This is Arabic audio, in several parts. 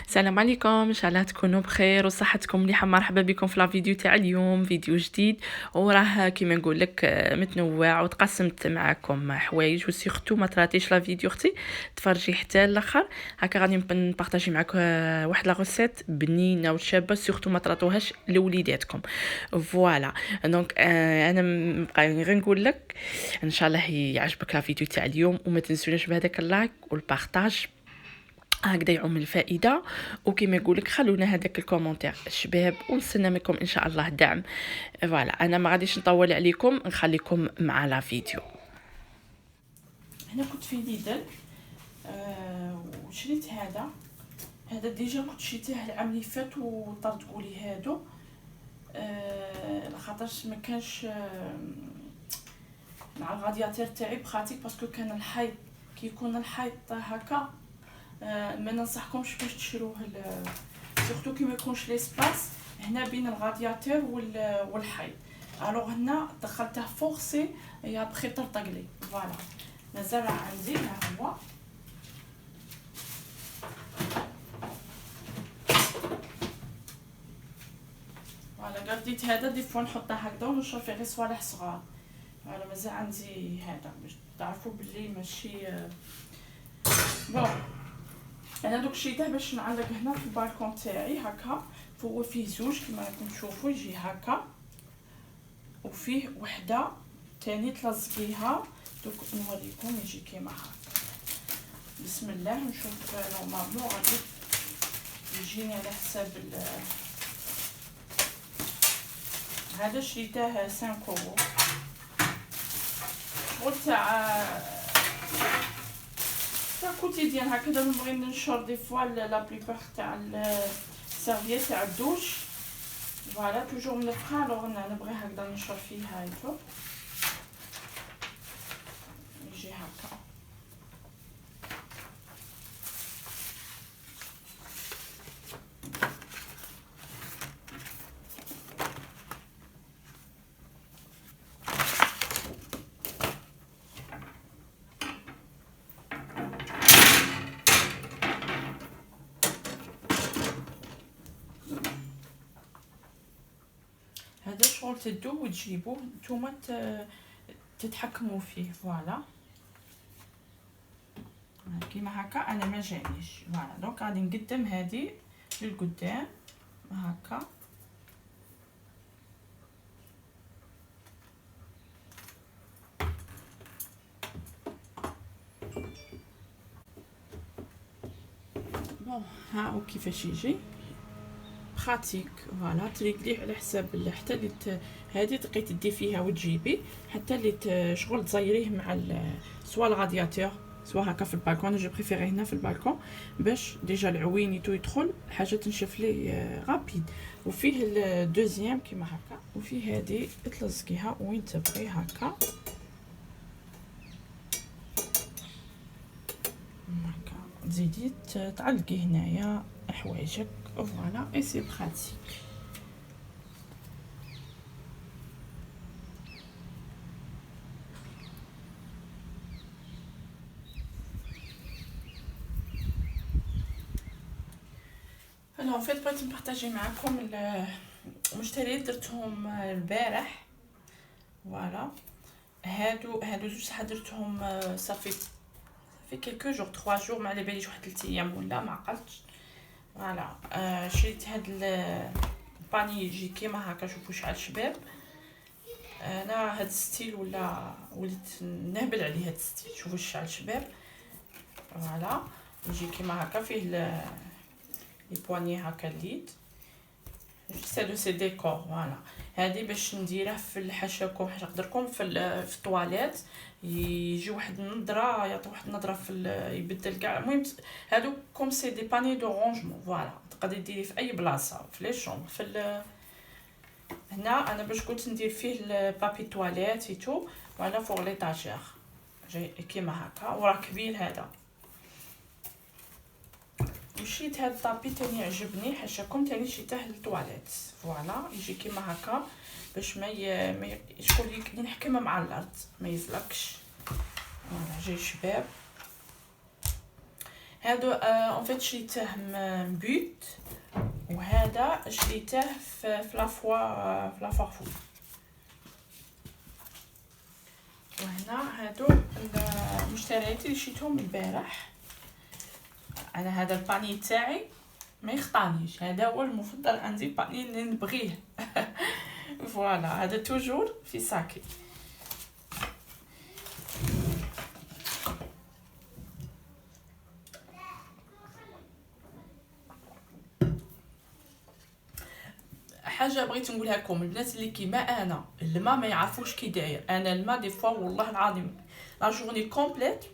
السلام عليكم، ان شاء الله تكونوا بخير وصحتكم مليحه. مرحبا بكم في لا فيديو تاع اليوم، فيديو جديد وراه كيما نقول لك متنوع، وتقسمت معكم حوايج وسيرتو ما تراتيش لا فيديو اختي، تفرجي حتى الاخر. هكا غادي نبارطاجي معك واحد لا غوسيت بنينه وشابه، سيرتو ما تراتوهاش لوليداتكم. فوالا دونك انا نبقى غير نقول لك ان شاء الله يعجبك لا فيديو تاع اليوم، وما تنسوناش بهذاك اللايك والبارطاج، هكذا يعم الفائده. وكما يقولك خلونا هذاك الكومنتير شباب، ونستنى منكم ان شاء الله دعم. فوالا انا ما غاديش نطول عليكم، نخليكم مع لا فيديو. هنا كنت في ليدل وشريت هذا ديجا كنت شريته العام اللي فات، وطردقوا لي هادو لخاطرش ما كانش مع الغادياتير تاعي براتيك، باسكو كان الحيط كي يكون الحيط هكا ما ننصحكمش باش تشروه، سورتو كي ما يكونش ليسباس هنا بين الغادياتير والحيط. الوغ هنا دخلته فورسي يا بخي طرطق لي. فوالا مازال عندي ها هو. فوالا قديت هذا دي فوا نحطه هكذا ونشرب فيه غير صوالح صغار. فوالا مازال عندي هذا باش تعرفوا بلي ماشي بون. انا دوك شريته باش نعلق هنا في البالكون تاعي هكا. هو فيه زوج كما راكم تشوفوا، يجي هكا وفيه وحده تاني تلصقيها. دوك نوريكم يجي كيما هكا. بسم الله نشوف نورمالمون غادي يجيني على حساب هذا شريته 5 اورو. شغل تاع كوتيديان هكذا. نبغي ننشر دي فوا لا بليبار تاع السيرفييت تاع الدوش. فوالا توجور منفخه، الوغ نبغي هكذا ننشر فيه. هايتو يجي هكا. هذا شغل تدوه وتجيبوه نتوما تتحكموا فيه. فوالا كيما هكا. انا ما جانيش. فوالا دونك غادي نقدم هذه للقدام هكا. بون ها كيفاش يجي براتيك. فوالا تريكليه على حساب حتى اللي هذه تقي تدي فيها وتجيبي، حتى اللي شغل تزيريه مع سوا الغادياتور سوا هكا في البالكون. جو بريفيري هنا في البالكون باش ديجا العوينيتو يدخل حاجه تنشف ليه رابيد. وفيه الدوزيام كيما هكا، وفيه هذه تلصقيها وين تبغي هكا هكا. تزيدي تعلقي هنايا حوايجك. فوالا اي سي براتيك. انا فيت بغيت نبارطاجي معكم المشتريات درتهم البارح. فوالا هادو زوج صح درتهم صافي كيلكو جور 3 جور، ما على باليش واحد 3 ايام ولا ما عقلتش. فوالا شريت هاد الباني يجي كيما هكا. شوفوا شحال شباب. انا هاد الستيل ولا وليت نهبل عليه هاد الستيل. شوفوا شحال شباب. فوالا يجي كيما هكا، فيه لي بواني هكا اليد. هادو سي ديكور. فوالا هادي باش نديره في الحاشاكم، حاجه نقدركم في الطواليت يجي واحد النظره، يعطي واحد النظره في يبدل كاع. المهم هادو كوم سي دي باني دو رونجمون. فوالا تقدري ديريه في اي بلاصه، في لي شومبر، في هنا انا باش قلت ندير فيه البابي تواليت ايتو. فوالا فوق ليطاجير جاي كيما هكا، وراه كبير هذا. وشريت هاد الطابي تاني عجبني، حاشاكم تاني شريته للطواليت. فوالا يجي كيما هكا باش ما شكون ينحكم مع الارض ما يزلقش. فوالا جاي شباب. هادو اون فيت شريته من بوت، وهذا شريته في لا فارفو. وهنا هادو المشتريات اللي شريتهم البارح. انا هذا الباني تاعي ما يخطانيش، هذا هو المفضل عندي، الباني اللي نبغيه. فوالا هذا توجور في ساكي. حاجه بغيت نقولها لكم البنات اللي كيما انا، الماء ما يعرفوش كي داير. انا الماء دي فوا والله العظيم لا جورني كومبليت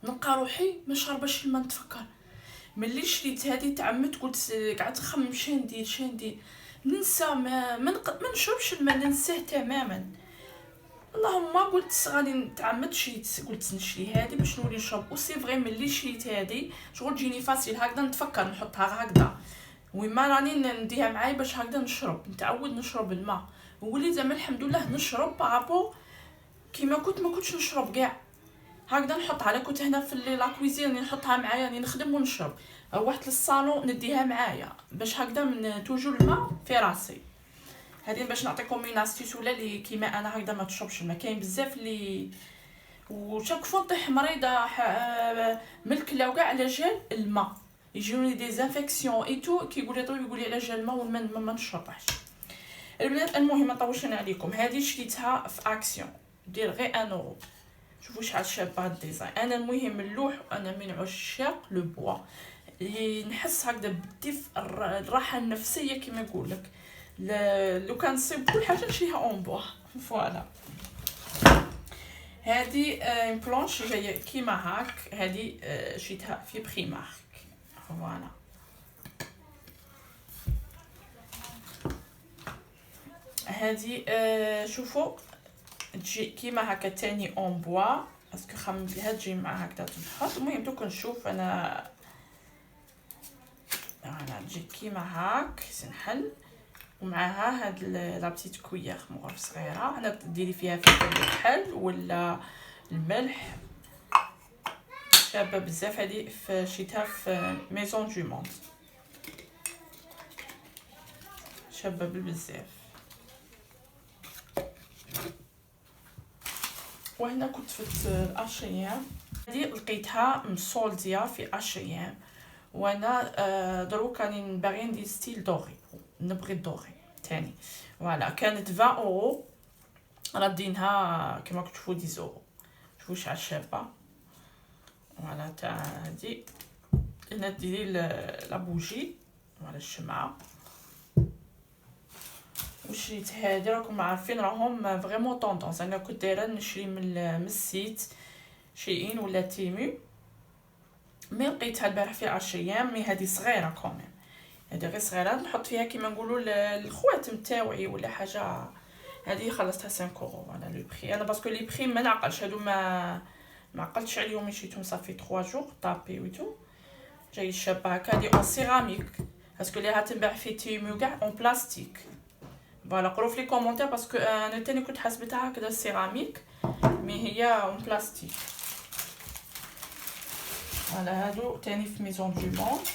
نلقى روحي ما شربش الماء. نتفكر ملي شريت هذه تعمدت قلت قعدت نخمم شندير ننسى ما نشربش الماء، ننساه تماما. اللهم قلت غادي نتعمد شريت، قلت نشري هذه باش نولي نشرب. وسي فري ملي شريت هذه شغل تجيني فاسيل هكذا، نتفكر نحطها هكذا وما راني نديها معايا باش هكذا نشرب، نتعود نشرب الماء. وليت زعما الحمد لله نشرب بارابور كيما ما كنتش نشرب كاع هكذا. نحطها على كنت هنا في لا كويزين نحطها معايا راني نخدم ونشرب، روحت للصالون نديها معايا باش هكذا من توجور الماء في راسي. هذه باش نعطيكم من استيس ولا اللي كيما انا هكذا ما تشربش الماء. كاين بزاف اللي وشاك فوا نطيح مريضه من الكلى وكاع على جال الماء، يجوني دي زانفيكسيون اي تو كيقول لي طبيب يقول لي على جال الماء والماء ما نشربهش. البنات المهم ما نطولش عليكم، هذه شريتها في اكسيون دير غير 1 اورو. شوفوا شحال شابه هاد الديزاين. انا المهم اللوح، انا من عشاق لو بوا، نحس هكذا بالدفء الراحه النفسيه كيما نقول لك. لو كان نصيب كل حاجه نشريها اون بوا. فوالا هذه بلونش جايه كيما هاك، هذه شريتها في بريمارك. فوالا هذه شوفوا تجي كيما هكا تاني اون بوا، باسكو خممت لها تجي مع هكذا تنحط. المهم دوك نشوف انا تجي كيما هاك سنحل، ومعها هاد لا بتيت كويير مغرف صغيره. هنا ديري فيها فلفل الكحل ولا الملح، شابه بزاف. هذه شريتها في ميزون دو موند، شابه بزاف. وهنا كنت في الاشيام، هذه لقيتها مصولديه في اشيام، وانا دروك راني باغي ندير ستيل دوغي، نبغي الدوغي تاني. فوالا كانت 20 اورو، ردينها كما كتشوفوا 10 اورو. شوفوا شحال شابه. فوالا تاع هادي هنا ديري لا بوجي، فوالا الشمعه. وشريت هادي راكم عارفين راهم فريمون طوندونس. انا كنت دايره نشري من السيت شيئين ولا تيمو، مي لقيتها البارح في اشيام. مي هذه صغيره كوميم، هذه غير صغيره نحط فيها كيما نقولوا الخواتم تاوعي ولا حاجه. هذه خلصتها 5 اورو. انا لو بري انا باسكو لي بري ما نعقلش، هادو ما عقلتش عليهم، شريتهم صافي 3 جور طابي ويتو. جاي شابه هكا دي اون سيراميك، باسكو اللي هتنباع في تيمو كاع اون بلاستيك. فوالا قولوا في لي كومونتير، باسكو انا تاني كنت حسبتها هكذا سيراميك مي هي اون بلاستيك. فوالا هادو تاني في ميزون دو موند.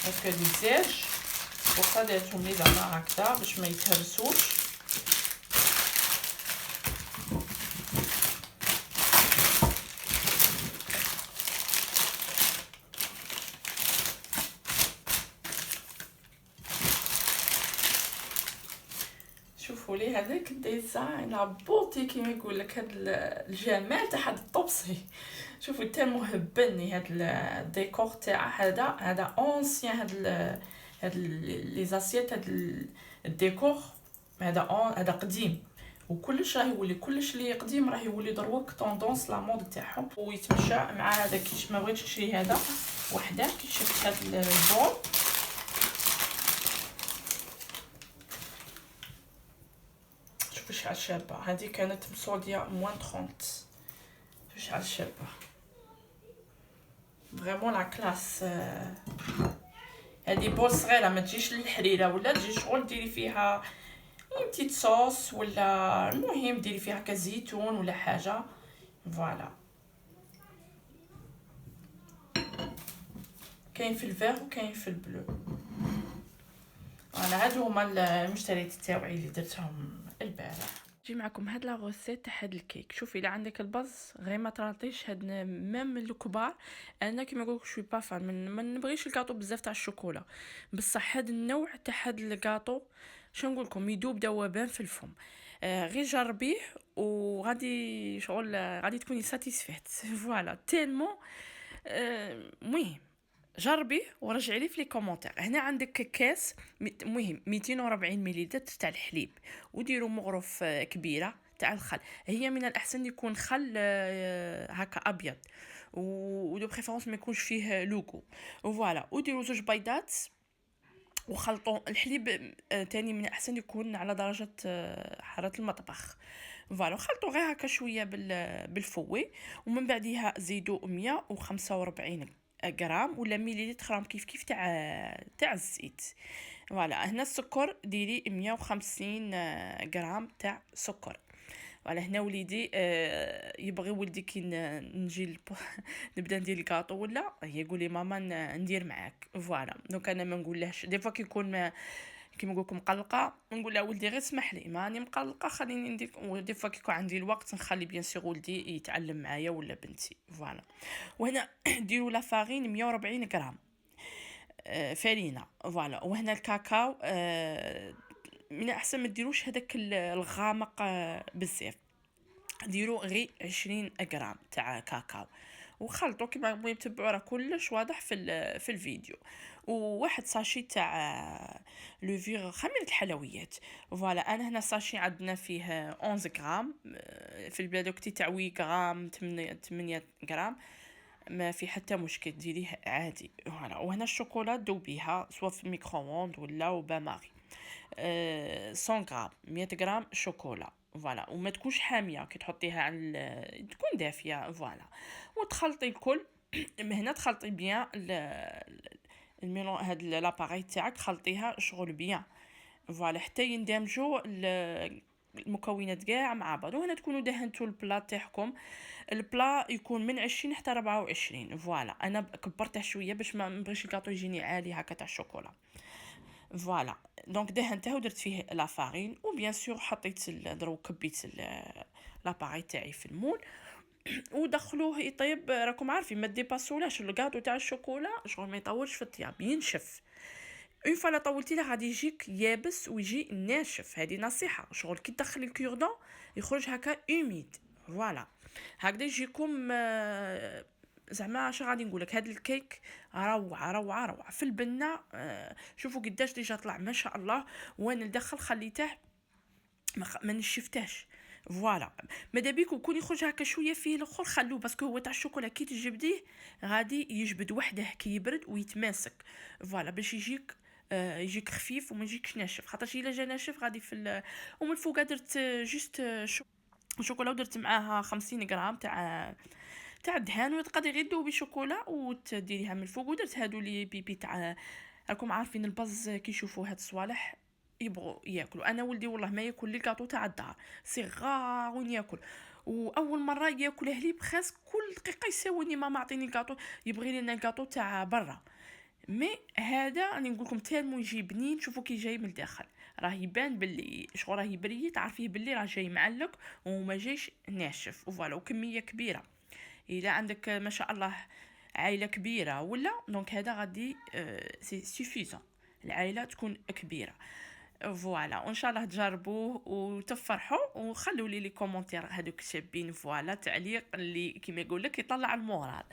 باسكو بزاف بوغ درتهم لي زعما هكذا باش ما يتهرسوش. شوفوا لي هذاك الديزاين لا بوتي كيما يقول لك، هذا الجمال تاع هذا الطبسي. شوفوا حتى مهبني هذا الديكور تاع هذا اونسيان. هذا لي زاسيت، هذا الديكور هذا قديم، وكلش راه يولي كلش اللي قديم راه يولي دروك طوندونس لا مود تاعهم ويتمشى مع هذا. كي ما بغيتش نشري هذا وحده، كي شفت هذا البول شوفوا شحال شابه. هذه كانت مصوديه موان 30. شوفوا شحال شابه، فريمون لا كلاس. هذه بول صغيره ما تجيش للحريره، ولا تجي شغل ديري فيها بتيت صوص، ولا المهم ديري فيها كزيتون ولا حاجه. فوالا، كاين في الفيغ وكاين في البلو. انا هادو هما المشتريات تاوعي اللي درتهم البارح. جي معكم هاد لا غوسيت تاع هاد الكيك. شوفي الا عندك البز غير ما تراطيش هاد ميم الكبار. انا كيما نقولك شوي با فان ما نبغيش الكاطو بزاف تاع الشوكولا، بصح هاد النوع تاع هاد الكاطو شنو نقول لكم يدوب ذوبان في الفم. غير جربيه وغادي شغل غادي تكوني ساتيسفيت. فوالا تيلمون. مهم جربيه ورجعي لي في لي كومونتير. هنا عندك كاس مهم 240 ملل تاع الحليب، وديروا مغرف كبيره تاع الخل. هي من الاحسن يكون خل هكا ابيض، ودو بريفيرونس ما يكونش فيه لوغو. فوالا، وديروا زوج بيضات وخلطوا الحليب. تاني من الاحسن يكون على درجه حراره المطبخ. فوالا، خلطوا غير هكا شويه بالفوي، ومن بعدها زيدوا 145 غرام ولا مليلتر غرام كيف تاع الزيت. فوالا، هنا السكر ديري 150 غرام تاع سكر. فوالا، هنا وليدي يبغي ولدي كي نجي نبدا ندير الكاطو ولا هي يقول لي ماما ندير معاك. فوالا، دونك انا ما نقولهاش دي فوا كي يكون كيما نقول لكم مقلقه، نقول لها ولدي غير اسمح لي ماني مقلقه خليني ندير. ودي فوا كي يكون عندي الوقت نخلي بيان سور ولدي يتعلم معايا ولا بنتي. فوالا، وهنا ديروا لا فارين 140 غرام فرينه. فوالا، وهنا الكاكاو من احسن ما ديروش هذاك الغامق بزاف، ديروا غير 20 غرام تاع كاكاو وخلطوا كيما المهم تبعوا راه كلش واضح في الفيديو. وواحد ساشي تاع لوفير خميره الحلويات. فوالا، انا هنا ساشي عندنا فيه 11 غرام، في البلاد وقتي تاع 8 غرام 8 غرام ما في حتى مشكل، ديريه عادي. فوالا، وهنا الشوكولا دوبيها سواء في الميكرووند ولا وبا ماري. 100 غرام 100 غرام شوكولا. فوالا، وما تكونش حاميه كي تحطيها على تكون دافيه. فوالا، وتخلطي الكل. هنا تخلطي بيان الميلون هاد لاباري تاعك، خلطيها شغل بيان. فوالا، حتى يندمجوا المكونات كاع مع بعض. وهنا تكونوا دهنتوا البلا تاعكم. البلا يكون من 20 حتى 24. فوالا، انا كبرته شويه باش ما نبغيش الكاطو يجيني عالي هكا تاع الشوكولا. فوالا، دونك دهنته ودرت فيه لا فارين، وبيان سور حطيت دروك كبيت لاباري تاعي في المول ودخلوه يطيب. راكم عارفين ما ديباسولاش الكاطو تاع الشوكولا شغل ما يطولش في الطياب، ينشف. اون فوا لا طولتي له غادي يجيك يابس ويجي ناشف. هذه نصيحه، شغل كي تدخلي الكيردون يخرج هكا اوميد. فوالا، هكذا يجيكم زعما اش غادي نقولك. هذا الكيك روعه روعه روعه في البنه. شوفوا قداش ديجا طلع ما شاء الله. وانا ندخل خليته ما نشفتاش. فوالا، ماذا بيك وكون يخرج هكا شويه فيه الاخر خلوه، باسكو هو تاع الشوكولا كي تجبديه غادي يجبد وحده كي يبرد ويتماسك. فوالا، باش يجيك خفيف وما يجيكش ناشف، خاطر الا جا ناشف غادي ومن فوق درت جوست شوكولا، ودرت معاها 50 غرام تاع الدهان، وتقدري غير دوبي شوكولا وتديريها من الفوق. ودرت هادو لي بيبي تاع راكم عارفين البز كي يشوفوا هاد الصوالح يبغوا ياكلوا. انا ولدي والله ما ياكل لي الكاطو تاع الدار، صغار وين ياكل. واول مره ياكله لي بخاس كل دقيقه يساوني ماما اعطيني الكاطو، يبغي لنا الكاطو تاع برا. مي هذا راني نقول لكم تالمو يجي بنين. شوفوا كي جاي من الداخل راه يبان باللي شغل راه يبري، تعرفيه باللي راه جاي معلق وما جايش ناشف. وفوالا، وكميه كبيره. الا عندك ما شاء الله عائله كبيره ولا دونك هذا غادي سي سوفيزون، العائله تكون كبيره. فوالا، وان شاء الله تجربوه وتفرحوا، وخلوا لي كومونتير هذوك شابين. فوالا، تعليق اللي كيما يقول لك يطلع المورال.